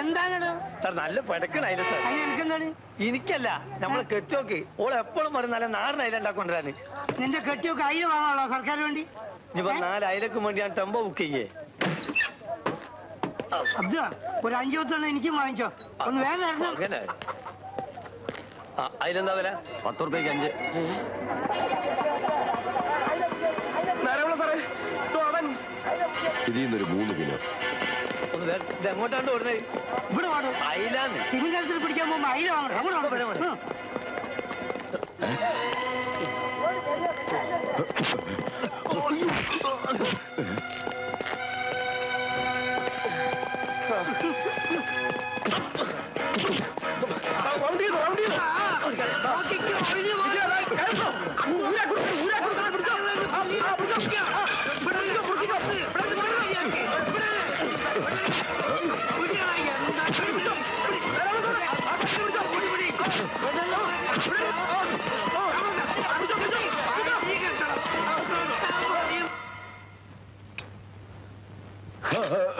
എന്താണ് സാർ? നല്ല പടക്കണായില്ല സാർ. എനിക്കെന്താണ്? എനിക്കല്ല, നമ്മളെ കെട്ടിയോക്ക് ഓൾ എപ്പോഴും പറയും നല്ല നാടൻ അയില ഉണ്ടാക്കൊണ്ടിരാന്. നിന്റെ കെട്ടിയൊക്കെ അയില വാങ്ങാണോ സർക്കാർ വേണ്ടി? ഇനിയിപ്പോ 4 അയിലക്ക് വേണ്ടി ഞാൻ ടെമ്പോ ബുക്ക് ചെയ്യേ. അബ്ദു, ഒരു 5 10 എനിക്കും വാങ്ങിച്ചോ. ഒന്ന് വേഗം തരണം. അങ്ങനെ അതിലെന്താ വില? 10 രൂപയ്ക്ക് 5. ഇതിന്നൊരു 3 കിലോ. എങ്ങോട്ടാണ്ട് ഓടുന്നത്? ഇവിടെ വേണം. അയിലാന്ന് തിരുവനന്തപുരത്തിൽ പിടിക്കാൻ പോകുമ്പോ അയില വാങ്ങണം.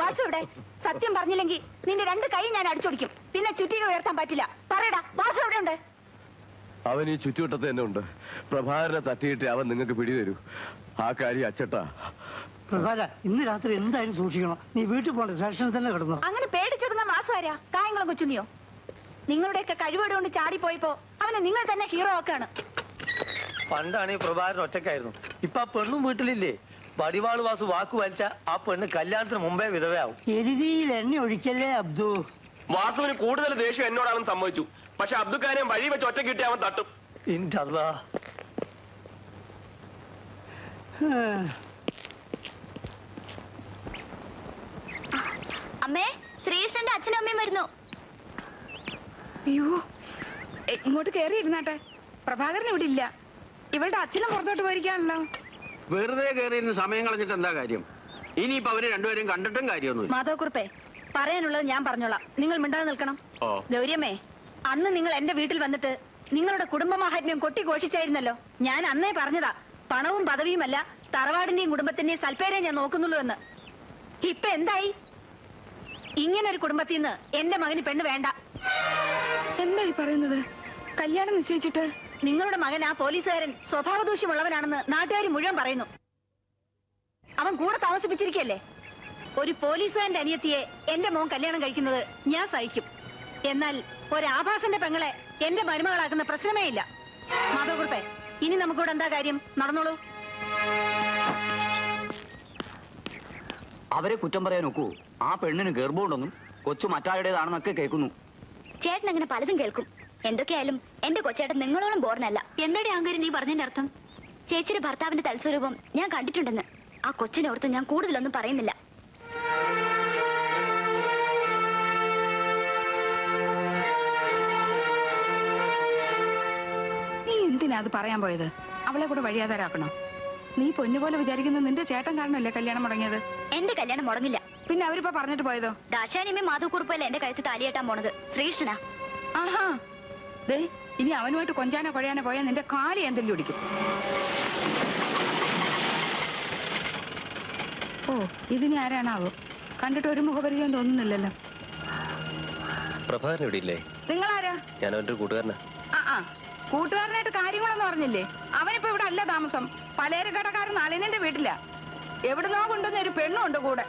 വാസുവിടെ സത്യം പറഞ്ഞില്ലെങ്കിൽ നിന്റെ 2 കൈ ഞാൻ അടിച്ചോടിക്കും. പിന്നെ ചുറ്റിക ഉയർത്താൻ പറ്റില്ല. പറയടാ, വാസു എവിടെ ഉണ്ട്? അവൻ ഈ ചുറ്റുവട്ടത്ത് തന്നെ ഉണ്ട്. പ്രഭാകരനെ തട്ടിയിട്ട് അവൻ നിങ്ങൾക്ക് പിടിതരൂ. ആ കാര്യം അച്ചട്ടാ. പ്രഭാര, ഇന്ന് രാത്രി എന്തായാലും സൂക്ഷിക്കണം. നീ വീട്ടിൽ പോകണ്ട, സ്റ്റേഷനിൽ തന്നെ കിടന്നു. അങ്ങനെ പേടിച്ചെടുന്ന വാസു ആരാ? കായംകുളം കൊച്ചുണ്ണിയോ? നിങ്ങളുടെയൊക്കെ കഴിവോട് കൊണ്ട് ചാടിപ്പോയപ്പോ അവനെ നിങ്ങൾ തന്നെ ഹീറോ ആക്കാണ്. പണ്ടാണ് ഈ പ്രഭാകരൻ ഒറ്റക്കായിരുന്നു. ഇപ്പൊ ആ പെണ്ണും വീട്ടിലില്ലേ? വടിവാള് വാസു വാക്ക് വലിച്ച ആ പെണ്ണ് കല്യാണത്തിന് മുമ്പേ വിധവയാവും. എരുതിയിൽ എണ്ണ ഒഴിക്കല്ലേ അബ്ദു. വാസുവിന് കൂടുതൽ ദേഷ്യം എന്നോടാണെന്ന് സമ്മതിച്ചു. പക്ഷെ അബ്ദുക്കാനെ വഴി വെച്ച് ഒറ്റ കിട്ടി അവൻ തട്ടും. അമ്മേ, ശ്രീകൃഷ്ണന്റെ അച്ഛനും അമ്മയും വരുന്നു. അയ്യോ, ഇങ്ങോട്ട് കേറി ഇരുന്നാട്ടെ. പ്രഭാകരൻ ഇവിടെ ഇല്ല. ഇവളുടെ അച്ഛനും പുറത്തോട്ട് പോയിരിക്കാണല്ലോ. വെറുതെ കയറിയിരുന്ന് സമയം കളഞ്ഞിട്ട് എന്താ കാര്യം? ഇനിയിപ്പോ അവര് രണ്ടുപേരും കണ്ടിട്ടും കാര്യമൊന്നുമില്ല. മാധവക്കുറുപ്പേ, പറയാനുള്ളത് ഞാൻ പറഞ്ഞോളാം. നിങ്ങൾ മിണ്ടാതെ നിൽക്കണം. ഗൗരിയമ്മേ, അന്ന് നിങ്ങൾ എന്റെ വീട്ടിൽ വന്നിട്ട് നിങ്ങളുടെ കുടുംബ മാഹാത്മ്യം കൊട്ടിഘോഷിച്ചായിരുന്നല്ലോ. ഞാൻ അന്നേ പറഞ്ഞതാ, പണവും പദവിയുമല്ല തറവാടിന്റെയും കുടുംബത്തിന്റെയും സൽപ്പേരെ ഞാൻ നോക്കുന്നുള്ളൂ എന്ന്. ഇപ്പൊ എന്തായി? ഇങ്ങനൊരു കുടുംബത്തിൽ നിന്ന് എന്റെ മകന് പെണ്ണ് വേണ്ട. എന്തായി പറയുന്നത്? കല്യാണം നിശ്ചയിച്ചിട്ട് നിങ്ങളുടെ മകൻ ആ പോലീസുകാരൻ സ്വഭാവദൂഷ്യമുള്ളവനാണെന്ന് നാട്ടുകാർ മുഴുവൻ പറയുന്നു. അവൻ കൂടെ താമസിപ്പിച്ചിരിക്കല്ലേ. ഒരു പോലീസുകാരന്റെ അനിയത്തിയെ എന്റെ മോൻ കല്യാണം കഴിക്കുന്നത് ഞാൻ സഹിക്കും. എന്നാൽ ഒരാഭാസന്റെ പെങ്ങളെ എന്റെ മരുമകളാക്കുന്ന പ്രശ്നമേ ഇല്ല. മാധവകുറുപ്പേ, ഇനി നമുക്കിവിടെ എന്താ കാര്യം? നടന്നോളൂ. അവരെ കുറ്റം പറയാൻ നോക്കൂ. ആ പെണ്ണിന് ഗർഭമുണ്ടെന്നും കൊച്ചു മറ്റാരുടേതാണെന്നൊക്കെ കേൾക്കുന്നു. ചേട്ടൻ അങ്ങനെ പലതും കേൾക്കും. എന്തൊക്കെയായാലും എന്റെ കൊച്ചേട്ടൻ നിങ്ങളോളം ബോർനല്ല. എന്താടി ആങ്കാരം നീ പറഞ്ഞതിന്റെ അർത്ഥം? ചേച്ചിയുടെ ഭർത്താവിന്റെ തൽസ്വരൂപം ഞാൻ കണ്ടിട്ടുണ്ടെന്ന്. ആ കൊച്ചിനെ ഓർത്ത് ഞാൻ കൂടുതലൊന്നും പറയുന്നില്ല. നീ എന്തിനാ അത് പറയാൻ പോയത്? അവളെ കൂടെ വഴിയാതാരാക്കണോ? നീ പൊന്നുപോലെ വിചാരിക്കുന്ന നിന്റെ ചേട്ടൻ കാരണമല്ലേ കല്യാണം മുടങ്ങിയത്? എന്റെ കല്യാണം മുടങ്ങില്ല. പിന്നെ അവരിപ്പോ പറഞ്ഞിട്ട് പോയതോ? ദാശാനിമേ മാധവക്കുറുപ്പല്ലേ എന്റെ കഴുത്ത് താലിയേട്ടാൻ പോണത്. ശ്രീകൃഷ്ണനാ. ആഹാ, ദേ ഇനി അവനുമായിട്ട് കൊഞ്ചാനോ കൊഴയാനോ പോയാൽ നിന്റെ കാലി എന്തെങ്കിലും ഇടിക്കും. ഓ, ഇതിനി ആരാണാവോ? കണ്ടിട്ട് ഒരു മുഖപരിചയം തോന്നുന്നില്ലല്ലോ. പ്രഭാകരൻ ഇവിടെ ഇല്ലേ? നിങ്ങളാരാ? ഞാൻ അവന്റെ കൂട്ടുകാരനാ. ആ, കൂട്ടുകാരനായിട്ട് കാര്യങ്ങളൊന്നും പറഞ്ഞില്ലേ? അവനിപ്പോ ഇവിടെ അല്ല താമസം. പലചരക്കടക്കാരൻ നളിനന്റെ വീട്ടില. എവിടുന്നോ കൊണ്ടുവന്ന ഒരു പെണ്ണുണ്ട് കൂടെ.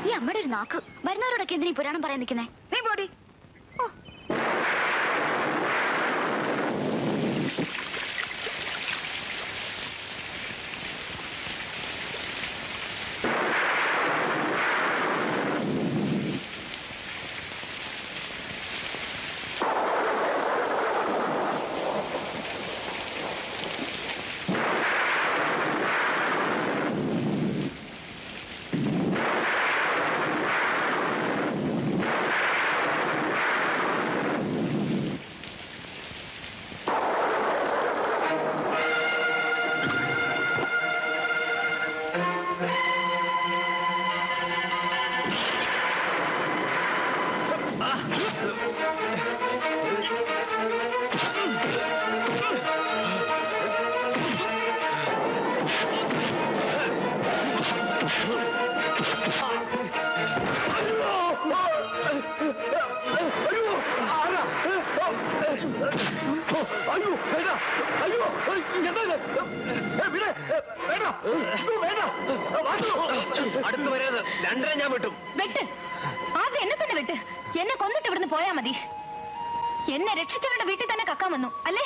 ഈ അമ്മയുടെ ഒരു നാക്ക്. വരുന്നവരോടൊക്കെ എന്തിനാ പുരാണം പറയാൻ നിൽക്കുന്നേ? നീ പോടി. അയ്യോ അടുത്ത് വരരുത്, രണ്ടര ഞാൻ വിട്ടും. വെട്ട്, ആദ്യം എന്നെ തന്നെ വെട്ട്. എന്നെ കൊന്നിട്ട് ഇവിടുന്ന് പോയാ മതി. എന്നെ രക്ഷിച്ചവരുടെ വീട്ടിൽ തന്നെ കക്കാൻ വന്നു അല്ലേ?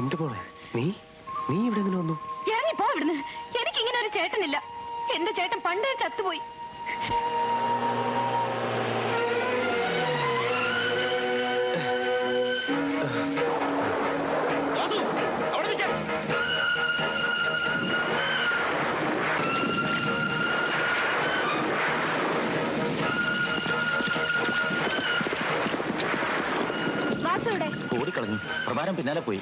എന്ത് പോണേ നീ ഇവിടെ എങ്ങനെ വന്നു? ഇറങ്ങിപ്പോ ഇവിടുന്ന്. എനിക്ക് ഇങ്ങനെ ഒരു ചേട്ടനില്ല. എന്റെ ചേട്ടൻ പണ്ടേ ചത്തുപോയി. വാസുവിടെ ഓടിക്കളഞ്ഞു. പ്രഭാരം പിന്നാലെ പോയി.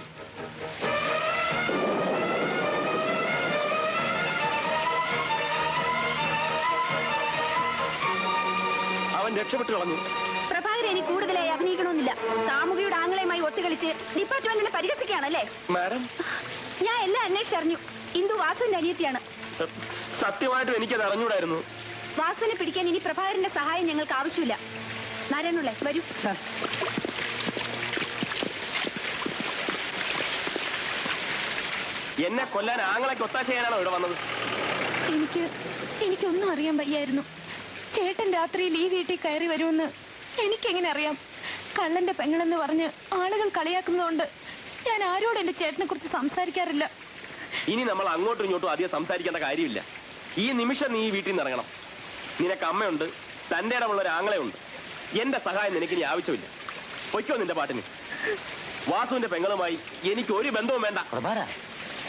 അവൻ രക്ഷപ്പെട്ടു കളഞ്ഞു. പ്രഭാകരൻ ഇനി കൂടുതലായി അഭിനയിക്കണമെന്നില്ല. കാമുകിയുടെ ആംഗളയുമായി ഒത്തുകളിച്ച് ഡിപ്പാർട്ട്മെന്റിനെ പരിഹസിക്കുകയാണല്ലേ? മാഡം, ഞാൻ എല്ലാം അന്വേഷിച്ചറിഞ്ഞു. ഇന്ദു വാസുവിന്റെ അനിയത്തിയാണ്. സത്യമായിട്ടും എനിക്കത് അറിഞ്ഞൂടായിരുന്നു. വാസുവിനെ പിടിക്കാൻ ഇനി പ്രഭാകരന്റെ സഹായം ഞങ്ങൾക്ക് ആവശ്യമില്ല. നാരായണുള്ളേ വരൂ. എന്നെ കൊല്ലാൻ ആങ്ങളൊക്കെ ഒത്താശ ചെയ്യാനാണോ ഇവിടെ വന്നത്? എനിക്കൊന്നും അറിയാൻ വയ്യായിരുന്നു. ചേട്ടൻ രാത്രിയിൽ ഈ വീട്ടിൽ കയറി വരുമെന്ന് എനിക്കെങ്ങനെ അറിയാം? കള്ളന്റെ പെങ്ങളെന്ന് പറഞ്ഞ് ആളുകൾ കളിയാക്കുന്നതുകൊണ്ട് ഞാൻ ആരോട് എന്റെ ചേട്ടനെ കുറിച്ച് സംസാരിക്കാറില്ല. ഇനി നമ്മൾ അങ്ങോട്ടും ഇങ്ങോട്ടും അധികം സംസാരിക്കേണ്ട കാര്യമില്ല. ഈ നിമിഷം നീ ഈ വീട്ടിൽ നിന്ന് ഇറങ്ങണം. നിനക്ക് അമ്മയുണ്ട്, തന്റെ ഇടമുള്ള ഒരു ആങ്ങളയുണ്ട്. എന്റെ സഹായം നിനക്ക് ഇനി ആവശ്യമില്ല. പൊയ്ക്കോ നിന്റെ പാട്ടിന്. വാസുവിന്റെ പെങ്ങളുമായി എനിക്ക് ഒരു ബന്ധവും വേണ്ട.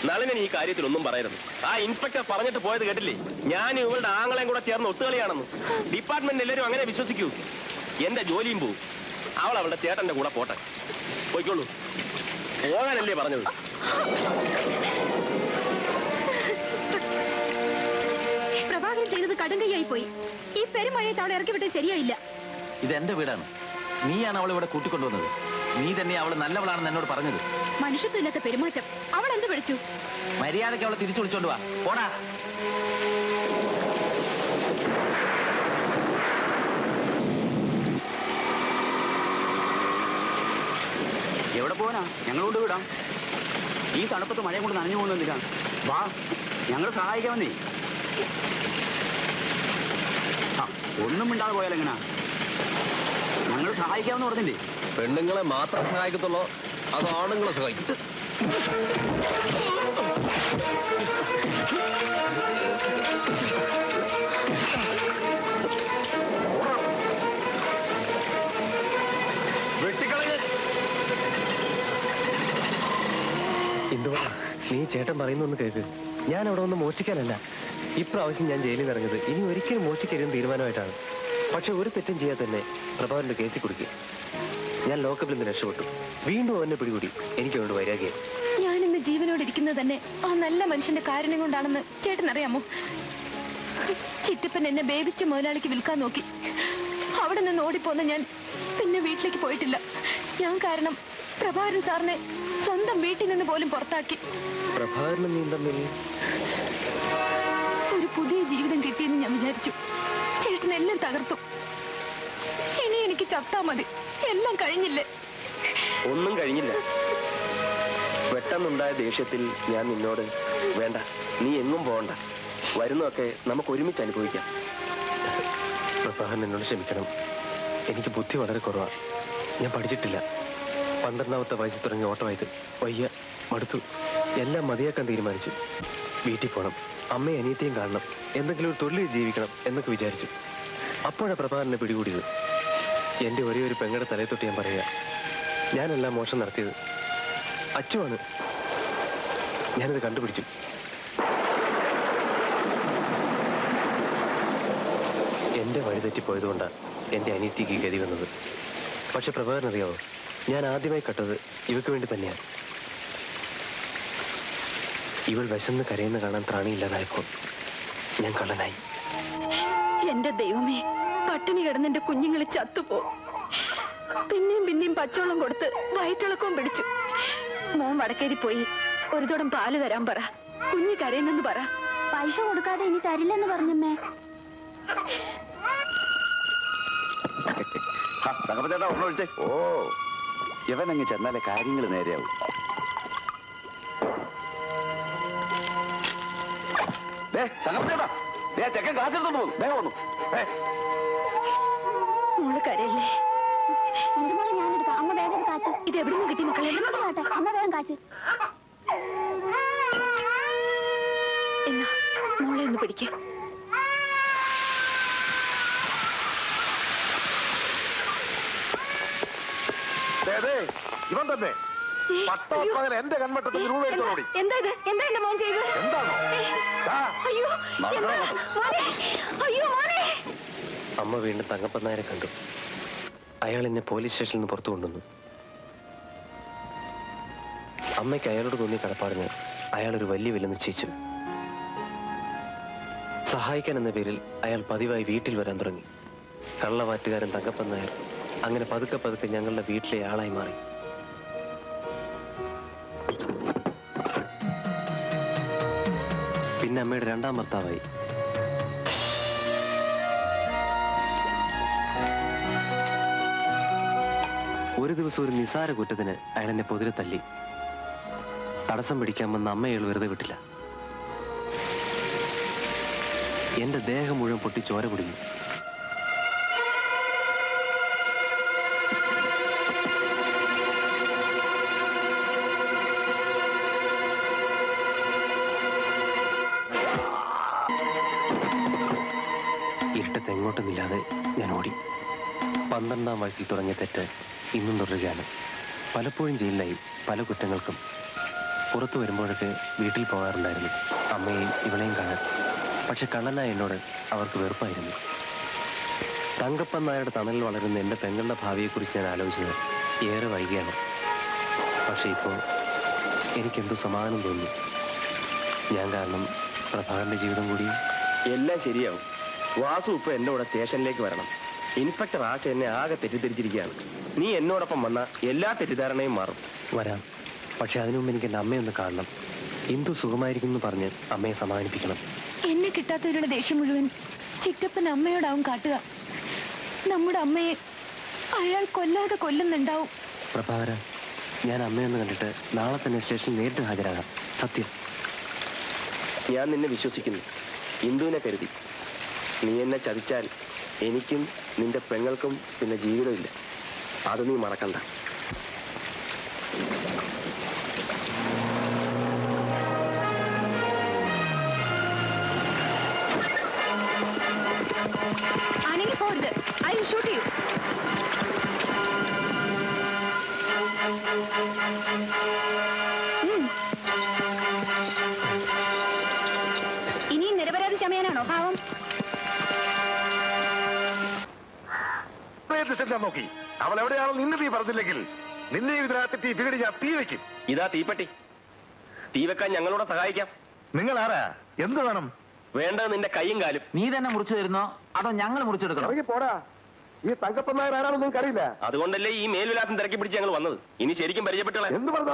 നളിനൻ ഈ കാര്യത്തിൽ ഒന്നും പറയരുത്. ആ ഇൻസ്പെക്ടർ പറഞ്ഞിട്ട് പോയത് കേട്ടില്ലേ? ഞാൻ ഇവളുടെ ആങ്ങളെയും കൂടെ ചേർന്ന് ഒത്തുകളിയാണെന്ന്. ഡിപ്പാർട്ട്മെന്റ് എല്ലാവരും അങ്ങനെ വിശ്വസിക്കൂ. എന്റെ ജോലിയും പോവും. അവൾ അവളുടെ ചേട്ടന്റെ കൂടെ പോട്ടെ. പോയിക്കോളൂ. പോകാനല്ലേ പറഞ്ഞത്? പ്രഭാകരൻ ചെയ്തത് കടുങ്കയായി പോയി. ഈ പെരുമഴയത്ത് അവളെ ഇറക്കി വിട്ടത് ശരിയായില്ല. ഇത് എന്റെ വീടാണ്. നീയാണ് അവളെ ഇവിടെ കൂട്ടിക്കൊണ്ടുവന്നത്. നീ തന്നെ അവള് നല്ലവളാണെന്ന് എന്നോട് പറഞ്ഞത്. മനുഷ്യത്വമില്ലാത്ത പെരുമാറ്റം. അവൾ എന്ത് വിളിച്ചു? മര്യാദയ്ക്ക് അവളെ തിരിച്ചു വിളിച്ചോണ്ട് വാ. പോടാ. എവിടെ പോകാനാ? ഞങ്ങൾ കൊണ്ട് വിടാം. ഈ തണുപ്പത്ത് മഴയും കൊണ്ട് നനഞ്ഞു പോകുന്നില്ല. വാ, ഞങ്ങൾ സഹായിക്കാമെന്നേ. ഒന്നും മിണ്ടാതെ പോയാലെങ്ങനാ? ഞങ്ങൾ സഹായിക്കാമെന്ന് പറഞ്ഞില്ലേ? പെണ്ണുങ്ങളെ മാത്രം സഹായിക്കത്തുള്ളൂ, അത് ആണുങ്ങളെ സഹായിക്കും. എന്തുവാ നീ ചേട്ടൻ പറയുന്നൊന്ന് കേക്ക്. ഞാൻ അവിടെ ഒന്ന് മോഷ്ടിക്കാനല്ല. ഇപ്രാവശ്യം ഞാൻ ജയിലിൽ ഇറങ്ങിയത് ഇനി ഒരിക്കലും മോഷ്ടിക്കരുതെന്ന് തീരുമാനമായിട്ടാണ്. പക്ഷെ ഒരു തെറ്റും ചെയ്യാതെ തന്നെ പ്രഭാകരന്റെ കേസിൽ കൊടുക്കുക. ഞാൻ ലോക്കപ്പിൽ നിന്ന് രക്ഷപ്പെട്ടു. വീണ്ടും എന്നെ പിടികൂടി. എനിക്ക് അതുകൊണ്ട് വൈരാഗ്യം. ഞാൻ ഇന്ന് ജീവനോട് ഇരിക്കുന്നത് തന്നെ ആ നല്ല മനുഷ്യന്റെ കാരണം കൊണ്ടാണെന്ന് ചേട്ടൻ അറിയാമോ? ചിറ്റപ്പൻ എന്നെ ബേബിച്ച മുതലാളിക്ക് വിൽക്കാൻ നോക്കി. അവിടെ നിന്ന് ഓടിപ്പോന്ന ഞാൻ പിന്നെ വീട്ടിലേക്ക് പോയിട്ടില്ല. ഞാൻ കാരണം പ്രഭാകരൻ സാറിനെ സ്വന്തം വീട്ടിൽ നിന്ന് പോലും പുറത്താക്കി. പ്രഭാകരനും നീ തമ്മിൽ ഒരു പുതിയ ജീവിതം കിട്ടിയെന്ന് ഞാൻ വിചാരിച്ചു. ചേട്ടൻ എല്ലാം തകർത്തു. ഇനി എനിക്ക് ചത്താ മതി. എല്ലാം കഴിഞ്ഞില്ലേ? ഒന്നും കഴിഞ്ഞില്ല. പെട്ടെന്നുണ്ടായ ദേഷ്യത്തിൽ ഞാൻ നിന്നോട് വേണ്ട, നീ എങ്ങും പോകണ്ട, വരുന്നതൊക്കെ നമുക്ക് ഒരുമിച്ച് അനുഭവിക്കാം. പ്രഭാകരൻ എന്നോട് ക്ഷമിക്കണം. എനിക്ക് ബുദ്ധി വളരെ കുറവാണ്. ഞാൻ പഠിച്ചിട്ടില്ല. 12ാമത്തെ വയസ്സിൽ തുടങ്ങിയ ഓട്ടമായത്. വയ്യ, മടുത്തു. എല്ലാം മതിയാക്കാൻ തീരുമാനിച്ചു. വീട്ടിൽ പോകണം, അമ്മയും അനിയത്തെയും കാണണം, എന്തെങ്കിലും ഒരു തൊഴിൽ ജീവിക്കണം എന്നൊക്കെ വിചാരിച്ചു. അപ്പോഴാണ് പ്രഭാകരനെ പിടികൂടിയത്. എൻ്റെ ഒരേ ഒരു പെങ്ങളുടെ തലയെ തൊട്ട് ഞാൻ പറയുക, ഞാനെല്ലാം മോശം നടത്തിയത് അച്ചുവാണ്. ഞാനത് കണ്ടുപിടിച്ചു. എൻ്റെ വഴിതെറ്റിപ്പോയതുകൊണ്ടാണ് എൻ്റെ അനിയത്തിക്ക് ഗതി വന്നത്. പക്ഷെ പ്രഭാകരനറിയാവോ, ഞാൻ ആദ്യമായി കട്ടത് ഇവക്ക് വേണ്ടി തന്നെയാണ്. ഇവൾ വിശന്ന് കരയുന്ന കാണാൻ ത്രാണിയില്ലാതായപ്പോൾ ഞാൻ കള്ളനായി. എന്റെ ദൈവമേ, പട്ടിണി കിടന്ന് എന്റെ കുഞ്ഞുങ്ങളെ ചത്തുപോ. പിന്നെയും പച്ചവെള്ളം കൊടുത്ത് വയറ്റിളക്കവും പിടിച്ചു. മോൻ വടക്കേരി പോയി ഒരു തുടം പാല് തരാൻ പറ. കുഞ്ഞ് കരയുന്നെന്ന് പറ. പൈസ കൊടുക്കാതെ ഇനി തരില്ലെന്ന് പറഞ്ഞമ്മേ. തങ്കപ്പച്ചേട്ടാ ഒന്നൊഴിച്ചേ. ഓ, ഇവനങ്ങ് ചെന്നാലേ കാര്യങ്ങൾ നേരെയാവും. ചെക്കൻ കാശെടുത്തോണ്ട് പോകുന്നു. വേഗം വന്നു. മോള് കരയല്ലേ? എന്റെ മോളെ ഞാൻ എടുക്കാം. അമ്മ വേഗം കാച്ച്. ഇത് എവിടെ നിന്ന് കിട്ടി മക്കളെ? കേട്ടെ, അമ്മ വേഗം കാച്ച്. എന്നാ മോളെ ഒന്ന് പിടിക്ക. ഇവൻ തന്നെ പട്ടാപ്പകൽ എന്റെ കൺവട്ടത്തിൽ രൂപ എടുത്തോടി. എന്താ ഇത്? എന്താ എന്റെ മോൻ ചെയ്തത്? എന്താണോ? അയ്യോ അയ്യോ മോനെ. അമ്മ വീണ്ടും തങ്കപ്പൻ നായരെ കണ്ടു. അയാൾ എന്നെ പോലീസ് സ്റ്റേഷനിൽ നിന്ന് പുറത്തു കൊണ്ടുവന്നു. അമ്മയ്ക്ക് അയാളോട് തോന്നിയ കടപ്പാടിന് അയാൾ ഒരു വലിയ വില നിശ്ചയിച്ചു. സഹായിക്കാൻ എന്ന പേരിൽ അയാൾ പതിവായി വീട്ടിൽ വരാൻ തുടങ്ങി. കള്ളവാറ്റുകാരൻ തങ്കപ്പൻ നായർ അങ്ങനെ പതുക്കെ പതുക്കെ ഞങ്ങളുടെ വീട്ടിലെ ആളായി മാറി. പിന്നെ അമ്മയുടെ രണ്ടാം ഭർത്താവായി. ഒരു ദിവസം ഒരു നിസാര കുറ്റത്തിന് അയാൾ എന്നെ പൊതിരെ തല്ലി. തടസ്സം പിടിക്കാമെന്ന് അമ്മയയാൾ വെറുതെ വിട്ടില്ല. എന്റെ ദേഹം മുഴുവൻ പൊട്ടി ചോര കുടിഞ്ഞു. ഇരുട്ടത്ത് എങ്ങോട്ടൊന്നില്ലാതെ ഞാൻ ഓടി. 12ാം വയസ്സിൽ തുടങ്ങിയ തെറ്റ് ഇന്നും തുടരുകയാണ്. പലപ്പോഴും ജയിലിലായി പല കുറ്റങ്ങൾക്കും. പുറത്തു വരുമ്പോഴൊക്കെ വീട്ടിൽ പോകാറുണ്ടായിരുന്നു അമ്മയെയും ഇവളെയും കാണാൻ. പക്ഷെ കള്ളനായ എന്നോട് അവർക്ക് വെറുപ്പായിരുന്നു. തങ്കപ്പൻ നായരുടെ തണലിൽ വളരുന്ന എൻ്റെ പെങ്ങളുടെ ഭാവിയെക്കുറിച്ച് ഞാൻ ആലോചിച്ചത് ഏറെ വൈകിയാണ്. പക്ഷെ ഇപ്പോൾ എനിക്കെന്തോ സമാധാനം തോന്നി. ഞാൻ കാരണം പ്രഭാകരന്റെ ജീവിതം കൂടി. എല്ലാം ശരിയാവും. വാസു ഇപ്പൊ എന്റെ കൂടെ സ്റ്റേഷനിലേക്ക് വരണം. ഇൻസ്പെക്ടർ ആശ എന്നെ ആകെ തെറ്റിദ്ധരിച്ചിരിക്കുകയാണ്. നീ എന്നോടൊപ്പം വന്ന എല്ലാ തെറ്റിദ്ധാരണയും മാറും. വരാം. പക്ഷെ അതിനു മുമ്പ് എനിക്ക് എൻ്റെ അമ്മയൊന്ന് കാണണം. എന്തു സുഖമായിരിക്കും പറഞ്ഞ് അമ്മയെ സമാധാനിപ്പിക്കണം. എന്നെ കിട്ടാത്തവരുടെ ദേഷ്യം മുഴുവൻ ചിറ്റപ്പൻ അമ്മയോടാവും കാട്ടുക. നമ്മുടെ അമ്മയെ അയാൾ കൊല്ലാതെ കൊല്ലുന്നുണ്ടാവും. പ്രഭാകര, ഞാൻ അമ്മയൊന്ന് കണ്ടിട്ട് നാളെ തന്നെ സ്റ്റേഷനിൽ നേരിട്ട് ഹാജരാകാം. സത്യം. ഞാൻ നിന്നെ വിശ്വസിക്കുന്നു. ഇന്ദുവിനെ കരുതി. നീ എന്നെ ചതിച്ചാൽ എനിക്കും നിന്റെ പെങ്ങൾക്കും പിന്നെ ജീവിതമില്ല. അത് നീ മറക്കണ്ട. അനങ്ങി പോരുത്. I will shoot U. ഇനിയും നിരപരാധി ചമയാനാണോ ഭാവം? നോക്കി അവൾ എവിടെയാണോ നിന്ന് നീ പറഞ്ഞില്ലെങ്കിൽ നിന്നെ ഇതിനകത്ത് പികടി ഞാൻ തീ വെക്കും. ഇതാ തീപ്പെട്ടി. തീ വെക്കാൻ ഞങ്ങളോട് സഹായിക്കാം. നിങ്ങൾ ആരാ? എന്ത് വേണം? വേണ്ടത് നിന്റെ കൈയും കാലും. നീ തന്നെ മുറിച്ചു തരുന്നോ അതോ ഞങ്ങൾ മുറിച്ചെടുക്കണം? പോടാ. ഈ തങ്കപ്പൻ നായർ ആരാണെന്ന് നിങ്ങൾക്ക് അറിയില്ല. അതുകൊണ്ടല്ലേ ഈ മേൽവിലാസം തിരക്കി പിടിച്ച് ഞങ്ങൾ വന്നത്. ഇനി ശരിക്കും പരിചയപ്പെട്ടോളെ. എന്ത് പറഞ്ഞ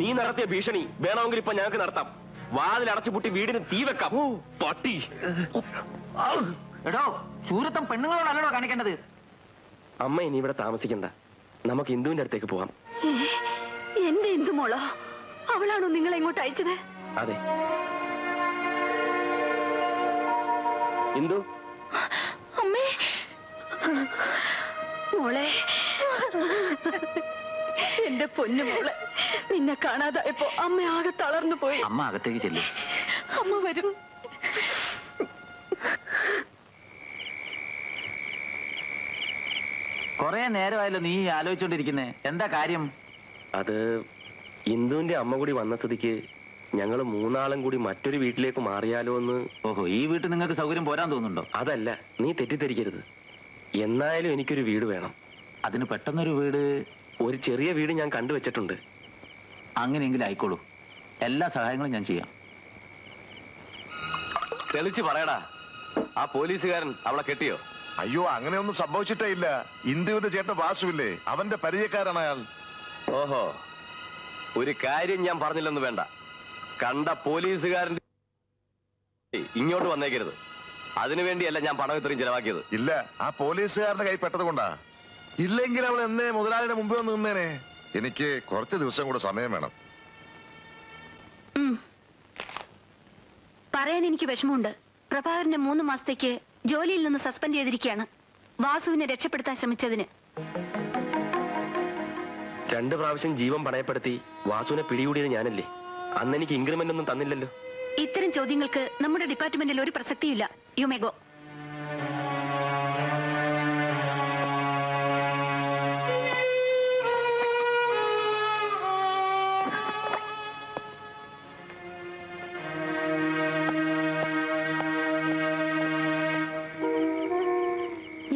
നീ നടത്തിയ ഭീഷണി വേണമെങ്കിൽ ഇപ്പൊ ഞങ്ങൾക്ക് നടത്താം. വാതിൽ അടച്ചുപൂട്ടി വീടിന് തീ വെക്കാം. പട്ടി. എടോ, ചൂരത്തം പെണ്ണുങ്ങളോടല്ലോ കാണിക്കേണ്ടത്. അമ്മ ഇനി ഇവിടെ താമസിക്കണ്ട. നമുക്ക് ഇന്ദുവിന്റെ അടുത്തേക്ക് പോവാം. എന്റെ ഇന്ദു മോളോ? അവളാണോ നിങ്ങളെ ഇങ്ങോട്ട് അയച്ചത്? അതെ. ഇന്ദു. അമ്മേ. മോളെ, എന്റെ പൊന്നു മോളെ, നിന്നെ കാണാതായപ്പോ അമ്മ ആകെ തളർന്നു പോയി. അമ്മ അകത്തേക്ക് ചെല്ലും. അമ്മ വരും. കൊറേ നേരമായല്ലോ നീ ആലോചിച്ചോണ്ടിരിക്കുന്നേ. എന്താ കാര്യം? അത് ഇന്ദുവിന്റെ അമ്മ കൂടി വന്ന സ്ഥിതിക്ക് ഞങ്ങൾ മൂന്നാളും കൂടി മറ്റൊരു വീട്ടിലേക്ക് മാറിയാലോ എന്ന്. ഓഹോ, ഈ വീട്ടിൽ നിങ്ങൾക്ക് സൗകര്യം പോരാൻ തോന്നുന്നുണ്ടോ? അതല്ല, നീ തെറ്റിദ്ധരിക്കരുത്. എന്നായാലും എനിക്കൊരു വീട് വേണം. അതിന് പെട്ടെന്നൊരു വീട്? ഒരു ചെറിയ വീട് ഞാൻ കണ്ടുവച്ചിട്ടുണ്ട്. അങ്ങനെയെങ്കിലും ആയിക്കോളൂ. എല്ലാ സഹായങ്ങളും ഞാൻ ചെയ്യാം. തെളിച്ച് പറയടാ, ആ പോലീസുകാരൻ അവളെ കെട്ടിയോ? അയ്യോ, അങ്ങനെയൊന്നും സംഭവിച്ചിട്ടേ ഇല്ല. ഇന്ദുവിന്റെ ചേട്ടൻ വാസുവില്ലേ, അവന്റെ പരിചയക്കാരാണ് അയാൾ. ഓഹോ, ഒരു കാര്യം ഞാൻ പറഞ്ഞില്ലെന്ന് വേണ്ട. കണ്ട പോലീസുകാരൻ്റെ ഇങ്ങോട്ട് വന്നേക്കരുത്. അതിനുവേണ്ടിയല്ല ഞാൻ പണം ഇത്രയും ചെലവാക്കിയത്. ഇല്ല, ആ പോലീസുകാരന്റെ കൈ പെട്ടത് കൊണ്ടാ. ഇല്ലെങ്കിൽ അവൾ എന്നേ മുതലാളിയുടെ മുമ്പിൽ വന്ന് നിന്നേനെ. എനിക്ക് കുറച്ച് ദിവസം കൂടെ സമയം വേണം. പറയാൻ എനിക്ക് വിഷമമുണ്ട്. പ്രഭാകരനെ 3 മാസത്തേക്ക് ജോലിയിൽ നിന്ന് സസ്പെൻഡ് ചെയ്തിരിക്കുകയാണ്, വാസുവിനെ രക്ഷപ്പെടുത്താൻ ശ്രമിച്ചതിന്. 2 പ്രാവശ്യം ജീവൻ പണയപ്പെടുത്തി വാസുവിനെ പിടികൂടിയത് ഞാനല്ലേ? അന്ന് എനിക്ക് ഇൻക്രിമെന്റ് ഒന്നും തന്നില്ലല്ലോ. ഇത്തരം ചോദ്യങ്ങൾക്ക് നമ്മുടെ ഡിപ്പാർട്ട്മെന്റിൽ ഒരു പ്രസക്തിയില്ല. You may go.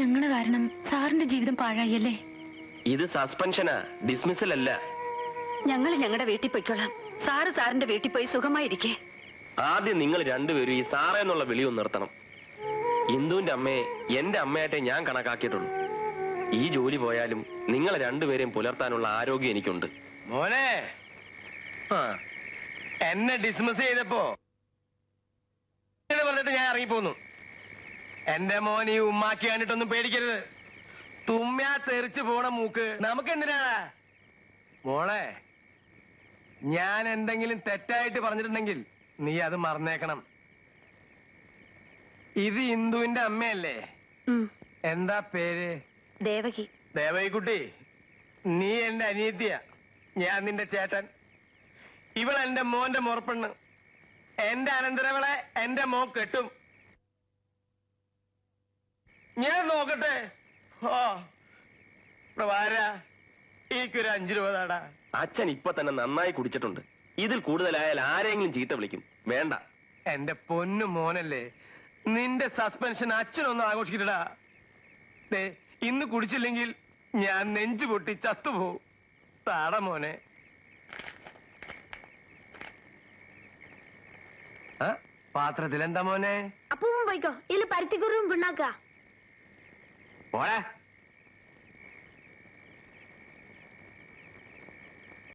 ഞങ്ങള് കാരണം സാറിന്റെ ജീവിതം പാഴായല്ലേ? ഇത് സസ്പെൻഷനാ, ഡിസ്മിസൽ അല്ല. ഞങ്ങൾ ഞങ്ങളുടെ വീട്ടിൽ പോയിക്കോളാം. സാറിന്റെ വീട്ടിൽ പോയി സുഖമായിരിക്കേ. ആദ്യം നിങ്ങൾ രണ്ടുപേരും ഈ സാറേ എന്നുള്ള വിളിയൊന്ന് നിർത്തണം. ഇന്ദുവിന്റെ അമ്മയെ എന്റെ അമ്മയായിട്ടേ ഞാൻ കണക്കാക്കിയിട്ടുള്ളൂ. ഈ ജോലി പോയാലും നിങ്ങൾ രണ്ടുപേരെയും പുലർത്താനുള്ള ആരോഗ്യം എനിക്കുണ്ട്. മോനെ, എന്നെ ഡിസ്മിസ് ചെയ്തപ്പോ പറഞ്ഞിട്ട് ഞാൻ ഇറങ്ങിപ്പോന്നു. എന്റെ മോൻ ഈ ഉമ്മാക്കി കണ്ടിട്ടൊന്നും പേടിക്കരുത്. തുമ്മ്യാ തെറിച്ചു പോണ മൂക്ക് നമുക്ക് എന്തിനാണ്? മോളെ, ഞാൻ എന്തെങ്കിലും തെറ്റായിട്ട് പറഞ്ഞിട്ടുണ്ടെങ്കിൽ നീ അത് മറന്നേക്കണം. ഇത് ഇന്ദുവിന്റെ അമ്മയല്ലേ? എന്താ പേര്? ദേവകി. ദേവകിക്കുട്ടി, നീ എന്റെ അനിയത്തിയ, ഞാൻ നിന്റെ ചേട്ടൻ. ഇവൾ എന്റെ മോന്റെ മുറപ്പെണ്ണ്. എന്റെ അനന്തരവളെ എന്റെ മോൻ കെട്ടും. ഞാൻ നോക്കട്ടെ. ഓ പ്രഭാര, ഈക്കൊരു 5 രൂപ താടാ. അച്ഛൻ ഇപ്പൊ തന്നെ നന്നായി കുടിച്ചിട്ടുണ്ട്. ഇതിൽ കൂടുതലായാൽ ആരെങ്കിലും ചീത്ത വിളിക്കും. വേണ്ട. എന്റെ പൊന്നു മോനല്ലേ, നിന്റെ സസ്പെൻഷൻ അച്ഛനൊന്നും ആഘോഷിക്കട്ടാ. ഇന്ന് കുടിച്ചില്ലെങ്കിൽ ഞാൻ നെഞ്ചു പൊട്ടി ചത്തുപോകും. താട മോനെ. പാത്രത്തിൽ എന്താ മോനെ? അപ്പൂപ്പൻ പോയിക്കോ, ഇതിൽ പരുത്തിക്കുറും പിണ്ണാക്ക. പോരാ.